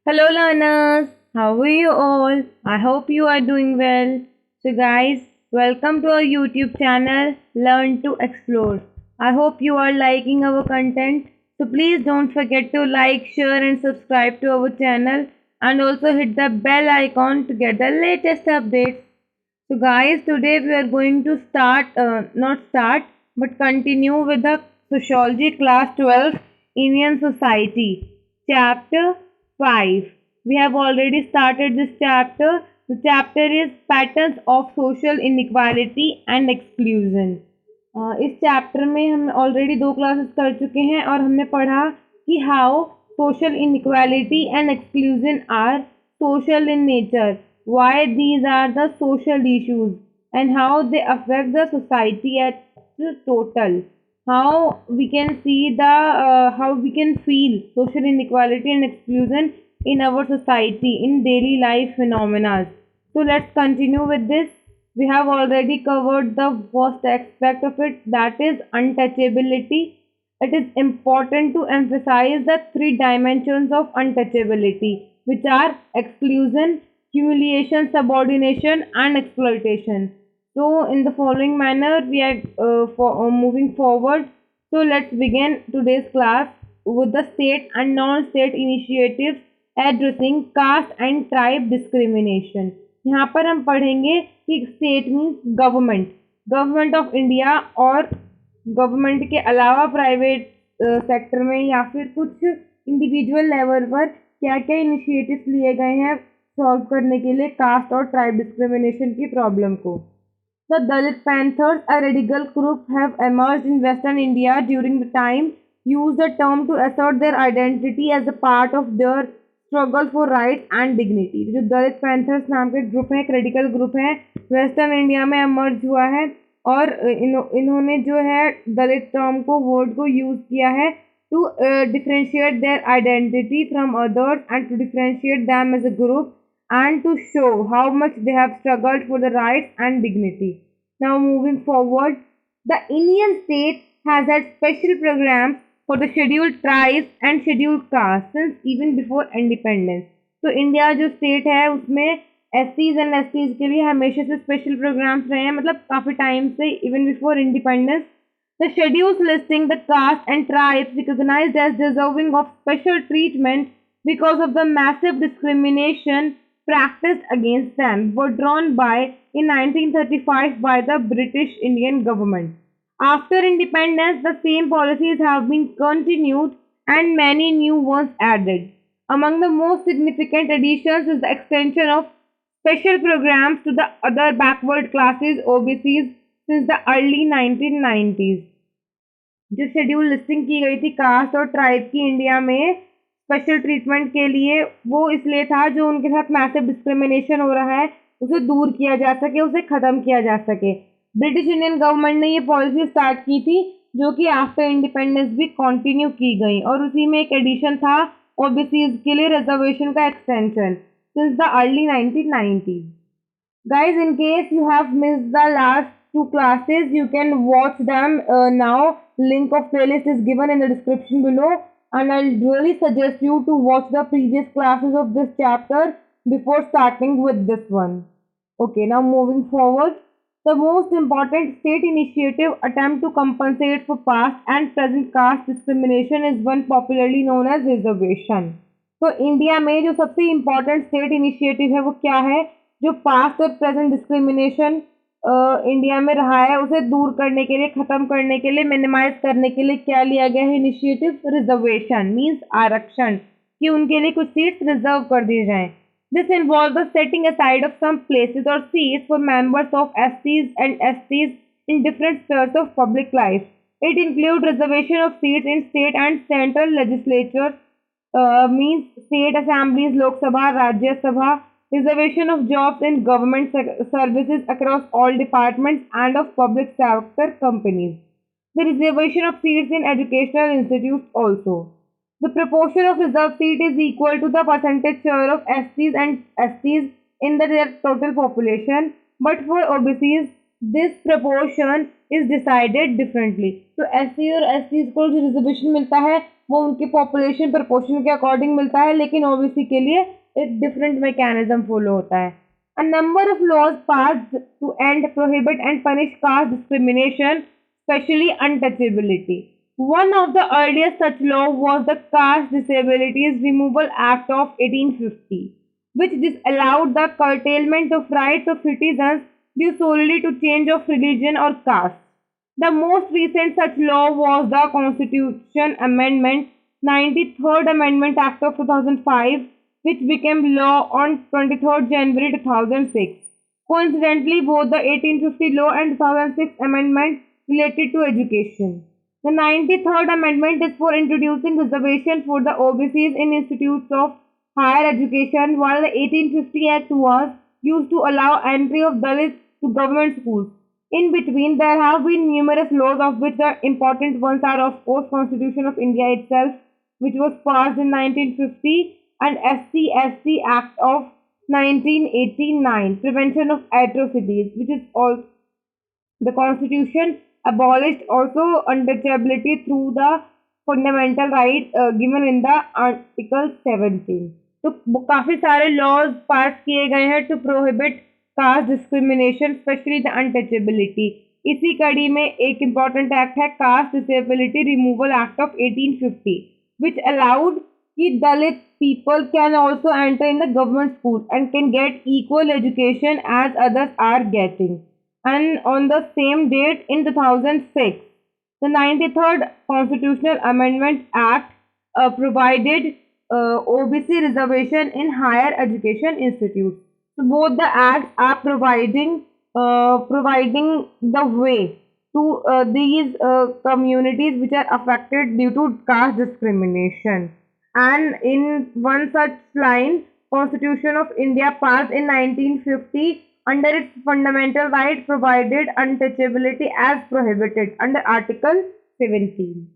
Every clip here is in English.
Hello learners, how are you all? I hope you are doing well. So guys, welcome to our YouTube channel Learn to Explore. I hope you are liking our content. So please don't forget to like, share and subscribe to our channel and also hit the bell icon to get the latest updates. So guys, today we are going to but continue with the Sociology Class 12 Indian Society, Chapter 5. We have already started this chapter. The chapter is Patterns of Social Inequality and Exclusion. इस chapter में हम already 2 classes कर चुके हैं और हमने पढ़ा कि how social inequality and exclusion are social in nature, why these are the social issues, and how they affect the society at the total. How we can see how we can feel social inequality and exclusion in our society in daily life phenomena. So let's continue with this. We have already covered the first aspect of it, that is untouchability. It is important to emphasize the 3 dimensions of untouchability, which are exclusion, humiliation, subordination, and exploitation. So, in the following manner, we are moving forward. So, let's begin today's class with the state and non-state initiatives addressing caste and tribe discrimination. यहाँ पर हम पढ़ेंगे कि state means government, government of India और government के अलावा private sector में या फिर कुछ इंडिविजुअल लेवल पर क्या क्या इनिशिएटिव्स लिए गए हैं सॉल्व करने के लिए कास्ट और ट्राइब डिस्क्रिमिनेशन की प्रॉब्लम को. The Dalit Panthers, a radical group, have emerged in Western India during the time, use the term to assert their identity as a part of their struggle for rights and dignity. जो दलित panthers नाम के group है, एक radical group है, western India में emerge हुआ है और इन्होंने जो है दलित टर्म को, वर्ड को यूज़ किया है to differentiate their identity from others and to differentiate them as a group and to show how much they have struggled for the rights and dignity. Now moving forward, the Indian state has had special programs for the scheduled tribes and scheduled castes since even before independence. तो India जो state है उसमें एससीज and STs के लिए हमेशा से special programmes रहे हैं, मतलब काफ़ी टाइम से, even before independence. The schedules listing the caste and tribes recognized as deserving of special treatment because of the massive discrimination practiced against them were drawn by in 1935 by the British Indian government. After independence, the same policies have been continued and many new ones added. Among the most significant additions is the extension of special programs to the other backward classes OBCs since the early 1990s. जो schedule listing की गई थी cast और tribe की India में special treatment के लिए, वो इसलिए था जो उनके साथ मैसिव डिस्क्रिमिनेशन हो रहा है उसे दूर किया जा सके, उसे ख़त्म किया जा सके. ब्रिटिश इंडियन गवर्नमेंट ने ये पॉलिसी स्टार्ट की थी जो कि आफ्टर इंडिपेंडेंस भी कंटिन्यू की गई और उसी में एक एडिशन था ओबीसीज के लिए रिजर्वेशन का extension since the early 1990s. Guys, in case you have missed the last 2 classes, you can watch them now. Link of playlist is given in the description below, and I'll really suggest you to watch the previous classes of this chapter before starting with this one. Okay, now moving forward, the most important state initiative attempt to compensate for past and present caste discrimination is one popularly known as reservation. तो India में जो सबसे important state initiative है वो क्या है, जो past और प्रेजेंट डिस्क्रिमिनेशन इंडिया में रहा है उसे दूर करने के लिए, ख़त्म करने के लिए, मिनिमाइज करने के लिए क्या लिया गया है इनिशिएटिव? रिजर्वेशन मीन्स आरक्षण, कि उनके लिए कुछ सीट्स रिजर्व कर दी जाएं. This involve the setting aside of some places और सीट्स फॉर मेंबर्स ऑफ एससीज and STs in different spheres of public life. It include reservation of seats in state and central legislature means state assemblies, Lok Sabha, Rajya Sabha, reservation of jobs in government services across all departments and of public sector companies. The reservation of seats in educational institutes also. The proportion of reserved seat is equal to the percentage share of SCs and STs in their total population, but for OBCs, this proportion is decided differently. तो SC और STs को जो reservation मिलता है वो उनकी population proportion के according मिलता है, लेकिन OBC के लिए एक डिफरेंट मैकेनिज्म फॉलो होता है. A number of laws passed to end, prohibit and punish caste discrimination, especially untouchability. One of the earliest such law was the Caste Disabilities Removal Act of 1850, which disallowed the curtailment of rights of citizens due solely to change of religion or caste. The most recent such law was the Constitution Amendment 93rd Amendment Act of 2005, which became law on 23rd January 2006. Coincidentally, both the 1850 law and 2006 amendment related to education. The 93rd Amendment is for introducing reservation for the OBCs in institutes of higher education, while the 1850 Act was used to allow entry of Dalits to government schools. In between, there have been numerous laws, of which the important ones are, of course, Constitution of India itself, which was passed in 1950, and SC/ST Act of 1989, Prevention of Atrocities, which is all. The Constitution abolished also untouchability through the fundamental right given in the Article 17. तो काफी सारे laws पास किए गए हैं to prohibit caste discrimination, especially the untouchability. इसी कड़ी में एक important act है Caste Disability Removal Act of 1850, which allowed कि Dalit people can also enter in the government school and can get equal education as others are getting. And on the same date in 2006, the 93rd Constitutional Amendment Act provided OBC reservation in higher education institutes. So both the acts are providing the way to these communities which are affected due to caste discrimination. And in one such line, Constitution of India passed in 1950, under its fundamental right provided untouchability as prohibited under Article 17.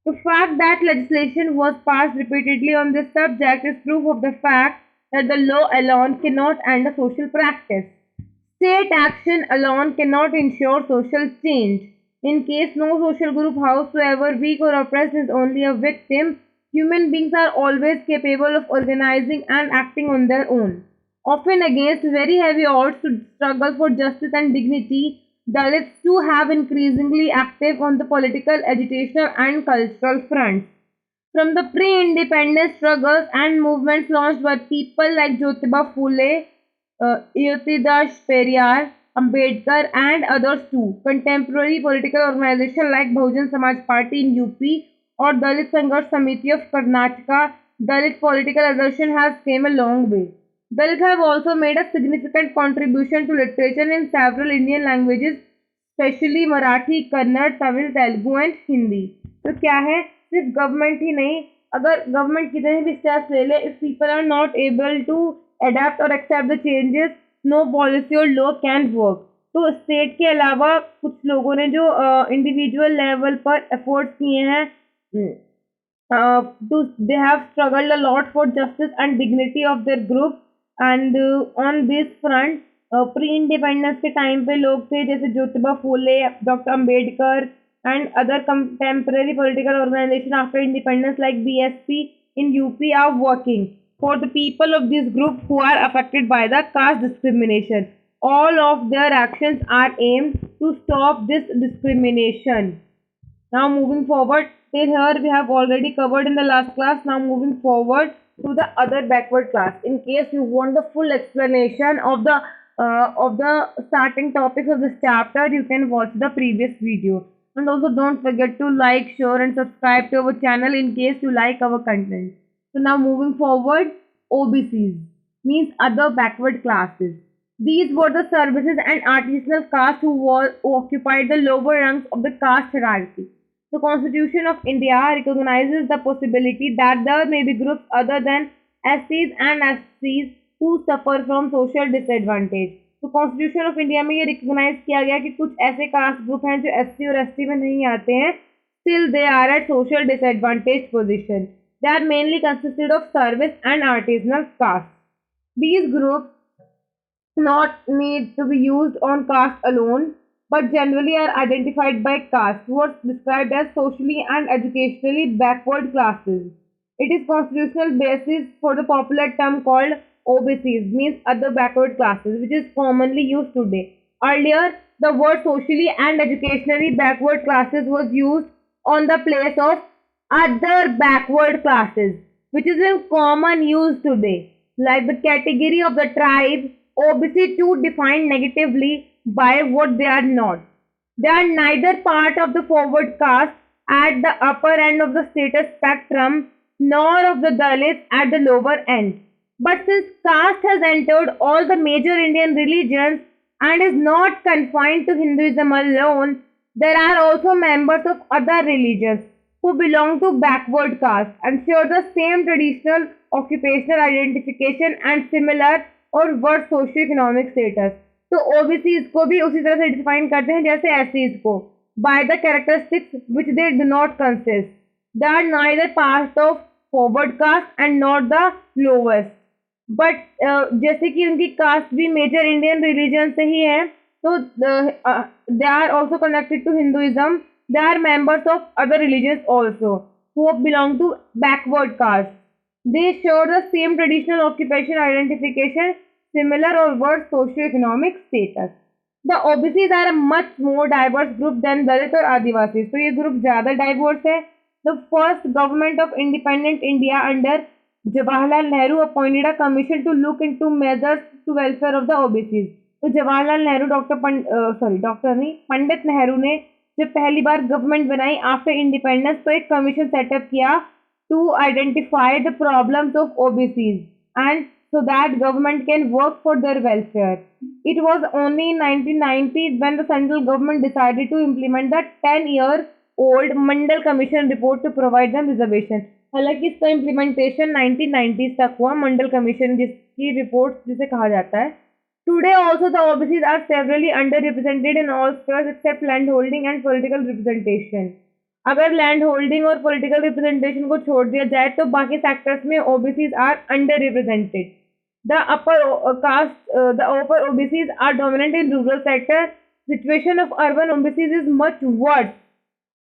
The fact that legislation was passed repeatedly on this subject is proof of the fact that the law alone cannot end a social practice. State action alone cannot ensure social change. In case no social group, howsoever weak or oppressed, is only a victim, human beings are always capable of organizing and acting on their own. Often against very heavy odds to struggle for justice and dignity, Dalits too have increasingly active on the political, educational and cultural fronts. From the pre-independence struggles and movements launched by people like Jyotiba Phule, Yotidash Periyar, Ambedkar and others too, contemporary political organizations like Bahujan Samaj Party in UP or Dalit Sangharsh Samiti of Karnataka, Dalit political assertion has come a long way. Dalits have also made a significant contribution to literature in several Indian languages, especially Marathi, Kannada, Tamil, Telugu and Hindi. तो क्या है, सिर्फ government ही नहीं, अगर government कितने भी steps ले ले, if people are not able to adapt or accept the changes, no policy or law can work. तो स्टेट के अलावा कुछ लोगों ने जो इंडिविजुअल लेवल पर एफर्ट्स किए हैं, they have struggled a lot for justice and dignity of their group. And on this front, pre independence के टाइम पे लोग थे जैसे Jyotiba Phule, doctor Ambedkar and other contemporary political organisation after independence like BSP in UP are working for the people of this group who are affected by the caste discrimination. All of their actions are aimed to stop this discrimination. Now moving forward, till here we have already covered in the last class. Now moving forward to the other backward class. In case you want the full explanation of the starting topics of this chapter, you can watch the previous video. And also don't forget to like, share and subscribe to our channel in case you like our content. So now moving forward, OBCs means other backward classes. These were the services and artisanal castes who occupied the lower rungs of the caste hierarchy. The Constitution of India recognizes the possibility that there may be groups other than SCs and SCs who suffer from social disadvantage. तो constitution of India में ये recognise किया गया कि कुछ ऐसे caste group हैं जो SC और ST में नहीं आते हैं, still they are at social disadvantaged position. They are mainly consisted of service and artisanal castes. These groups not need to be used on caste alone. but generally are identified by caste, who are described as socially and educationally backward classes. It is constitutional basis for the popular term called OBCs, means other backward classes, which is commonly used today. Earlier, the word socially and educationally backward classes was used on the place of other backward classes, which is in common use today. Like the category of the tribe, OBC too defined negatively by what they are not. They are neither part of the forward caste at the upper end of the status spectrum nor of the Dalits at the lower end. But since caste has entered all the major Indian religions and is not confined to Hinduism alone, there are also members of other religions who belong to backward caste and share the same traditional occupational identification and similar और word socio economic status. तो OBCs को भी उसी तरह से define करते हैं जैसे एससीज को, by the characteristics which they do not consist. They are neither part of forward caste and not the lowest. But जैसे कि उनकी कास्ट भी मेजर इंडियन रिलीजन से ही है, तो they are also connected to Hinduism. They are members of other religions also who belong to backward caste. They show the same traditional occupation identification, similar or worse socio-economic status. The OBCs are a much more diverse group than Dalit और आदिवासी. तो ये group ज़्यादा diverse है. The first government of independent India under Jawaharlal Nehru appointed a commission to look into measures to welfare of the OBCs. तो जवाहरलाल नेहरू पंडित नेहरू ने जब पहली बार government बनाई आफ्टर इंडिपेंडेंस, तो एक कमीशन सेटअप किया to identify the problems of OBCs and so that government can work for their welfare. It was only in 1990 when the central government decided to implement the 10-year-old Mandal Commission report to provide them reservation. हालांकि इसका implementation 1990s तक हुआ, मंडल commission जिसकी report जिसे कहा जाता है. Today also the OBCs are severely underrepresented in all spheres except land holding and political representation. अगर लैंड होल्डिंग और पॉलिटिकल रिप्रेजेंटेशन को छोड़ दिया जाए तो बाकी सेक्टर्स में OBCs are underrepresented. The upper OBCs are dominant in rural sector. Situation of urban OBCs is much worse,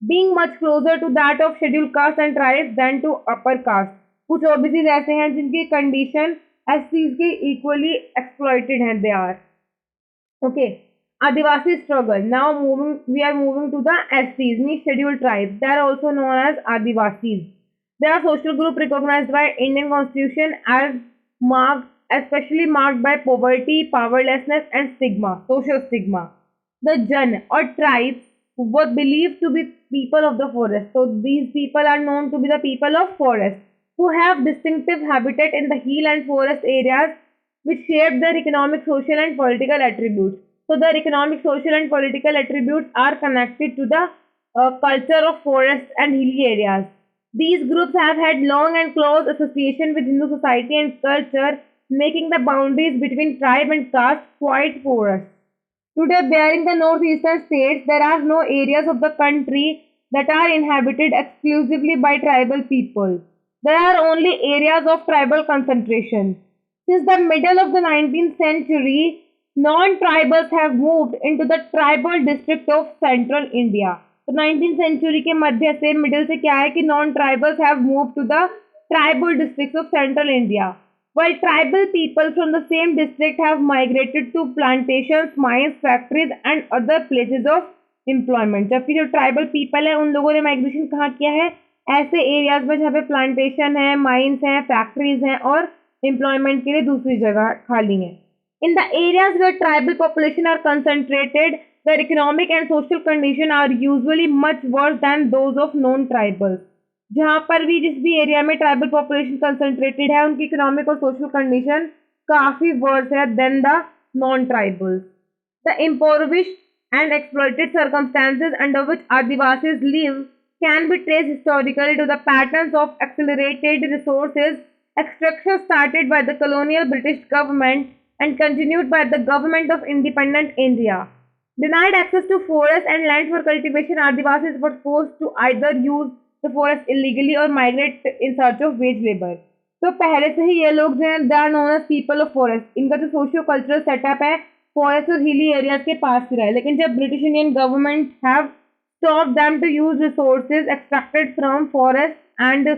being much closer to that of scheduled caste and tribes than to upper caste. कुछ OBCs ऐसे हैं जिनकी condition एससीज के equally exploited हैं. They are okay. Adivasi struggle. Now we are moving to the SCs, means scheduled tribes. They are also known as Adivasis. They are social group recognized by Indian Constitution as especially marked by poverty, powerlessness, and stigma, social stigma. The Jan or tribes were believed to be people of the forest. So these people are known to be the people of forest who have distinctive habitat in the hill and forest areas which shape their economic, social, and political attributes. So their economic, social, and political attributes are connected to the culture of forests and hilly areas. These groups have had long and close association with Hindu society and culture, making the boundaries between tribe and caste quite porous. Today, bearing the northeastern states, there are no areas of the country that are inhabited exclusively by tribal people. There are only areas of tribal concentration. Since the middle of the 19th century, non-tribals have moved into the tribal district of central India. तो 19th century के मध्य से middle से क्या है कि non-tribals have moved to the tribal districts of central India, while tribal people from the same district have migrated to plantations, mines, factories and other places of employment. जबकि जो tribal people है उन लोगों ने migration कहाँ किया है? ऐसे areas में जहाँ पे plantation है, mines हैं, factories हैं और employment के लिए दूसरी जगह खाली है. In the areas where tribal population are concentrated, their economic and social condition are usually much worse than those of non-tribals. जहाँ पर भी जिस भी एरिया में ट्राइबल पॉपुलेशन कंसंट्रेटेड है उनकी इकोनॉमिक और सोशल कंडीशन काफी वर्स है देन द नॉन ट्राइबल्स. द impoverished and exploited circumstances under which Adivasis live can be traced historically to the patterns of accelerated resources extraction started by the colonial British government and continued by the government of independent India. Denied access to forests and land for cultivation, Adivasis were forced to either use the forest illegally or migrate in search of wage labor. तो पहले से ही ये लोग जो हैं they are known as people of forest. इनका जो socio cultural setup है फॉरेस्ट और हिली एरियाज के पास ही रहे। लेकिन जब British Indian government have stop them to use resources extracted from forest and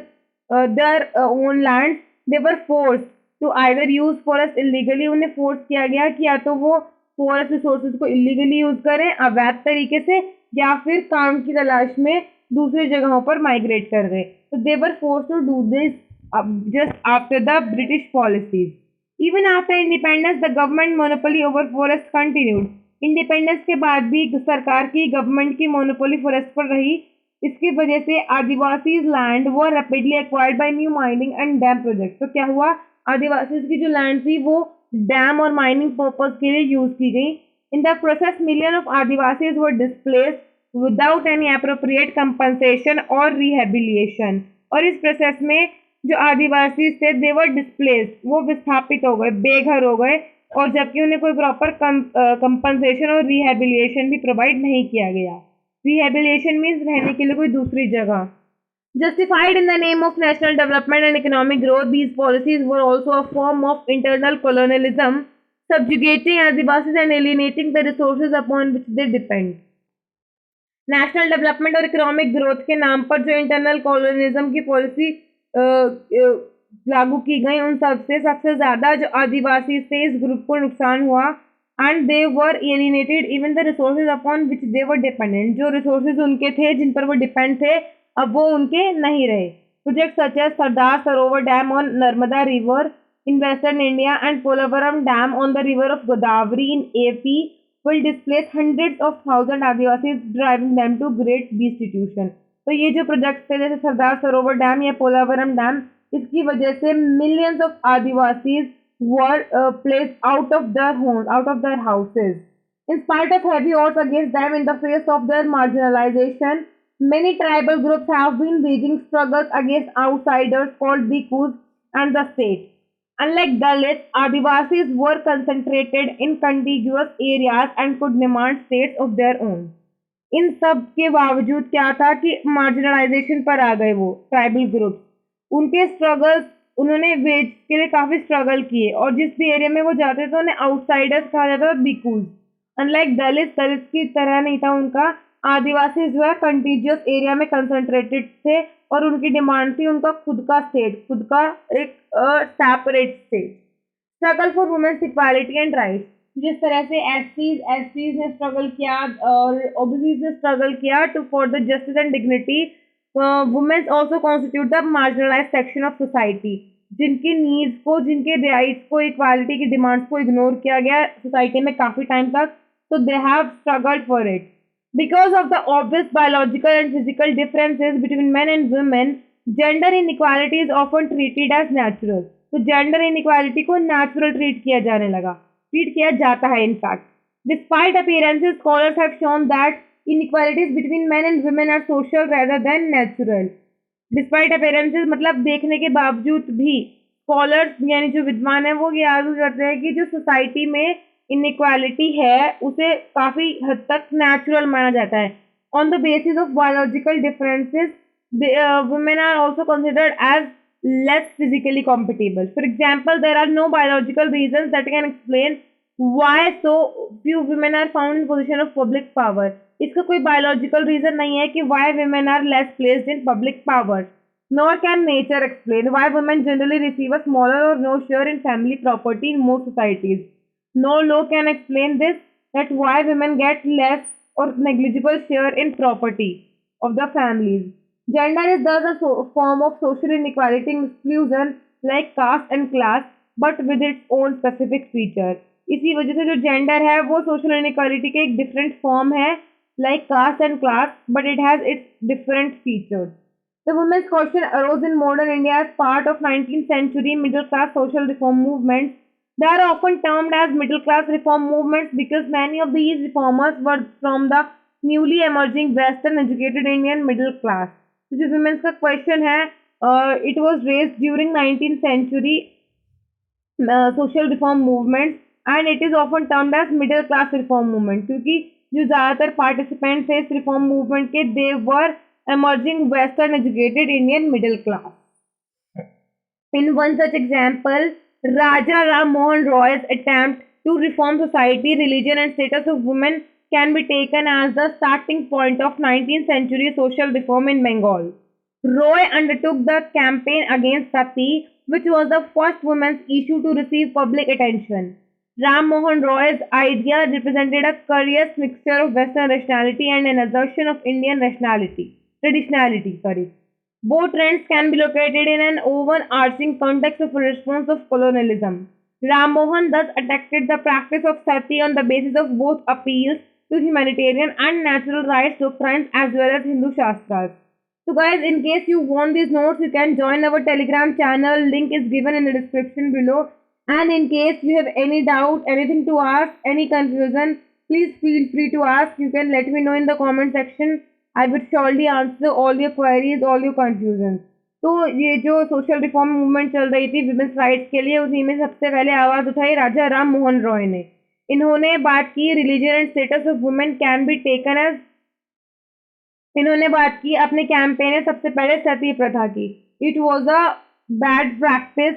their own land, they were forced to either use forest illegally, उन्हें फोर्स किया गया कि या तो वो फॉरेस्ट रिसोर्सेज को इलीगली यूज करें अवैध तरीके से, या फिर काम की तलाश में दूसरी जगहों पर माइग्रेट कर गए। तो they were force to do this just after the British policies. Even after independence, the government monopoly over forest continued. Independence के बाद भी सरकार की गवर्नमेंट की मोनोपोली फॉरेस्ट पर रही। इसकी वजह से आदिवासी लैंड वो rapidly acquired by new mining and dam project. तो क्या हुआ, आदिवासी की जो लैंड थी वो डैम और माइनिंग पर्पज के लिए यूज की गई। In the process million of Adivasis were displaced without any appropriate compensation और रिहेबिलिएशन। और इस प्रोसेस में जो आदिवासी थे दे वर डिस्प्लेस्ड, वो विस्थापित हो गए, बेघर हो गए, और जबकि उन्हें कोई प्रॉपर कंपनसेशन और रिहेबिलिएशन भी प्रोवाइड नहीं किया गया। रिहेबिलिएशन मीन्स रहने के लिए कोई दूसरी जगह। Justified in the name of national development and economic growth, these policies were also a form of internal colonialism, subjugating Adivasis and alienating the resources upon which they depend. National development और economic growth के नाम पर जो internal colonialism की policy लागू की गई, उन सबसे सबसे ज़्यादा जो आदिवासी थे इस ग्रुप को नुकसान हुआ। And they were alienated even the resources upon which they were dependent, जो रिसोर्सेज उनके थे जिन पर वो डिपेंड थे अब वो उनके नहीं रहे। Project such as Sardar Sarovar dam on Narmada river in western India and Polavaram dam on the river of Godavari in AP will displace hundreds of thousand Adivasi, driving them to great destitution। तो ये जो प्रोजेक्ट थे जैसे सरदार सरोवर डैम या पोलावरम डैम, इसकी वजह से millions of Adivasi were placed out of their home, out of their houses. In spite of heavy odds against them in the face of their marginalization, many tribal groups have been waging struggles against outsiders called Bhikkhus and the state. Unlike Dalits, Adivasis were concentrated in contiguous areas and could demand states of their own. इन सब के बावजूद क्या था कि marginalisation पर आ गए वो tribal groups. उनके स्ट्रगल्स, उन्होंने वेज के लिए काफ़ी स्ट्रगल किए, और जिस भी एरिया में वो जाते थे उन्हें आउटसाइडर्स कहा जाता था, बिकूज। अनलाइक दलित की तरह नहीं था उनका। आदिवासी जो है कंटिजियस एरिया में कंसंट्रेटेड थे, और उनकी डिमांड थी उनका खुद का स्टेट, खुद का एक separate state. Struggle for women's equality and rights, जिस तरह से एससीज ने स्ट्रगल किया और ओबीसीज ने स्ट्रगल किया to for the justice and dignity, women's also constitute the marginalise section of society, जिनकी नीड्स को, जिनके राइट्स को, इक्वालिटी की डिमांड्स को इग्नोर किया गया सोसाइटी में काफ़ी टाइम तक। तो they have struggled for it. Because of the obvious biological and physical differences between men and women, gender inequality is often treated as natural. तो gender inequality को natural treat किया जाने लगा, treat किया जाता है in fact. Despite appearances, scholars have shown that inequalities between men and women are social rather than natural. Despite appearances मतलब देखने के बावजूद भी scholars यानी जो विद्वान हैं वो ये आर्ग्यू करते हैं कि जो सोसाइटी में इनइक्वालिटी है उसे काफ़ी हद तक नेचुरल माना जाता है। On the basis of biological differences, women are also considered as less physically compatible. For example, there are no biological reason that can explain why so few women are found in position of public power. इसका कोई biological reason नहीं है कि why women are less placed in public power. Nor can nature explain why women generally receive a smaller or no share in family property in most societies. No law can explain this, that why women get less or negligible share in property of the families. Gender is thus a form of social inequality and exclusion like caste and class, but with its own specific feature. इसी वजह से जो gender है वो social inequality के एक different form है like caste and class, but it has its different features. The women's question arose in modern India as part of 19th century middle class social reform movements. They are often termed as middle class reform movements because many of these reformers were from the newly emerging western educated Indian middle class. So जो women's का question है, it was raised during 19th century social reform movements and it is often termed as middle class reform movement क्योंकि जो ज़्यादातर participants थे इस reform movement के they were emerging western educated Indian middle class. In one such example, Raja Ram Mohan Roy's attempt to reform society, religion, and status of women can be taken as the starting point of 19th century social reform in Bengal. Roy undertook the campaign against sati, which was the first women's issue to receive public attention. Ram Mohan Roy's idea represented a curious mixture of Western rationality and an assertion of Indian traditionality. Both trends can be located in an overarching context of a response of colonialism. Ram Mohan thus attacked the practice of sati on the basis of both appeals to humanitarian and natural rights doctrines as well as Hindu Shastras. So guys, in case you want these notes, you can join our Telegram channel. Link is given in the description below. And in case you have any doubt, anything to ask, any confusion, please feel free to ask. You can let me know in the comment section. I would surely answer all your queries, all your confusions. तो ये जो social reform movement चल रही थी women's rights के लिए, उसी में सबसे पहले आवाज़ उठाई राजा राम मोहन रॉय ने. इन्होंने बात की religion and status of women can be taken as. इन्होंने बात की अपने कैंपेन में सबसे पहले सती प्रथा की. It was a bad practice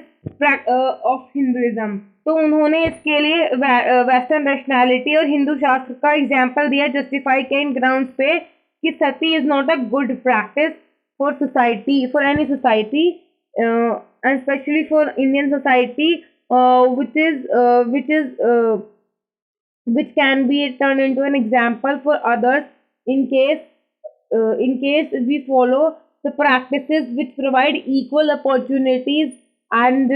of Hinduism. तो उन्होंने इसके लिए वेस्टर्न रैशनैलिटी और हिंदू शास्त्र का एग्जाम्पल दिया जस्टिफाई के इन ग्राउंड्स पे कि sati is not a good practice for society, for any society, and specially for Indian society, which can be turned into an example for others in case we follow the practices which provide equal opportunities and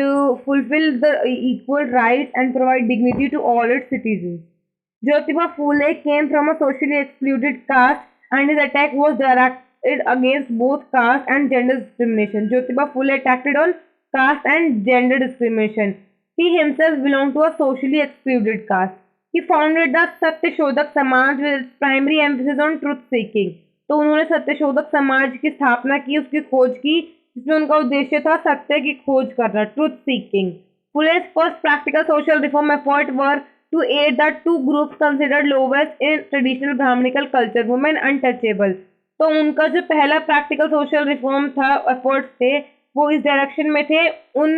fulfill the equal rights and provide dignity to all its citizens. Jyotiba Phule came from a socially excluded caste and his attack was directed against both caste and gender discrimination. Jyotiba Phule attacked on caste and gender discrimination. He himself belonged to a socially excluded caste. He founded the Satyashodhak Samaj with its primary emphasis on truth seeking. तो उन्होंने सत्यशोधक समाज की स्थापना की, उसकी खोज की, जिसमें उनका उद्देश्य था सत्य की खोज करना, truth seeking. Fule's first practical social reform effort were to aid the two groups considered lowest in traditional Brahminical culture, women untouchable. तो उनका जो पहला प्रैक्टिकल सोशल रिफॉर्म था, एफर्ट्स थे, वो इस डायरेक्शन में थे, उन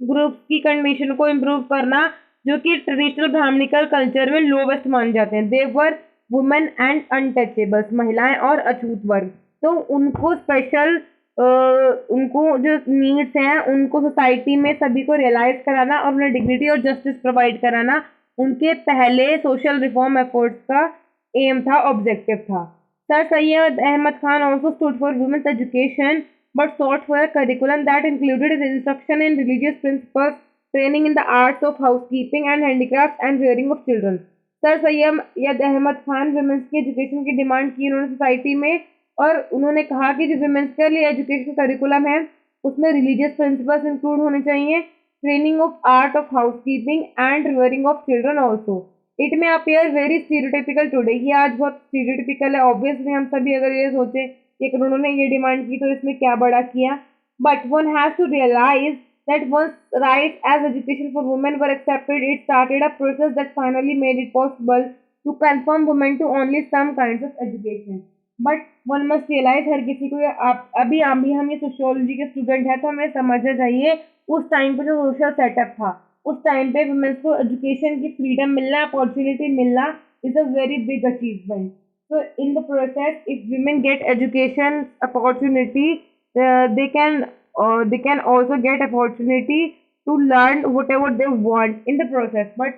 ग्रुप्स की कंडीशन को इम्प्रूव करना जो कि ट्रेडिशनल ब्राह्मणिकल कल्चर में लोवेस्ट माने जाते हैं. दे वर वुमेन एंड अनटचेबल्स, महिलाएं और अछूत वर्ग. तो उनको स्पेशल उनको जो नीड्स हैं उनको सोसाइटी में सभी को रियलाइज कराना और उन्हें डिग्निटी और जस्टिस प्रोवाइड कराना उनके पहले सोशल रिफॉर्म एफर्ट्स का एम था, ऑब्जेक्टिव था. Sir Syed Ahmad Khan also stood for women's education but sought for a curriculum that included instruction in religious principles, training in the arts of housekeeping and handicrafts and rearing of children. Sir Syed Ahmad Khan women's की education की demand की उन्होंने society में, और उन्होंने कहा कि जो विमेंस के लिए एजुकेशन करिकुलम है उसमें रिलीजियस प्रिंसिपल्स इंक्लूड होने चाहिए, training of art of housekeeping and rearing of children also. It में अपीयर वेरी स्टीरियोटिपिकल टुडे. ये आज बहुत स्टीरियोटिपिकल है. ऑब्वियसली हम सभी अगर ये सोचे कि उन्होंने ये डिमांड की तो इसमें क्या बड़ा किया, but one has to realise that once rights as education for women were accepted, it started a process that finally made it possible to confirm women to only some kinds of education. But one must realize, हर किसी को अभी हम ये sociology के student हैं तो हमें समझना चाहिए उस टाइम पे जो सोशल सेटअप था, उस टाइम पे वुमेन्स को एजुकेशन की फ्रीडम मिलना, अपॉर्चुनिटी मिलना is a very big achievement. So in the process, if women get education opportunity, they can also get opportunity to learn whatever they want in the process. But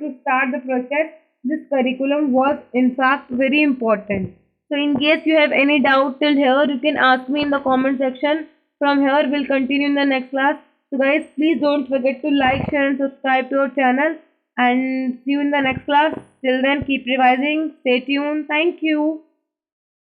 to start the process, this curriculum was in fact very important. So in case you have any doubt till here, you can ask me in the comment section. From here, we'll continue in the next class. So guys, please don't forget to like, share and subscribe to our channel. And see you in the next class. Till then, keep revising. Stay tuned. Thank you.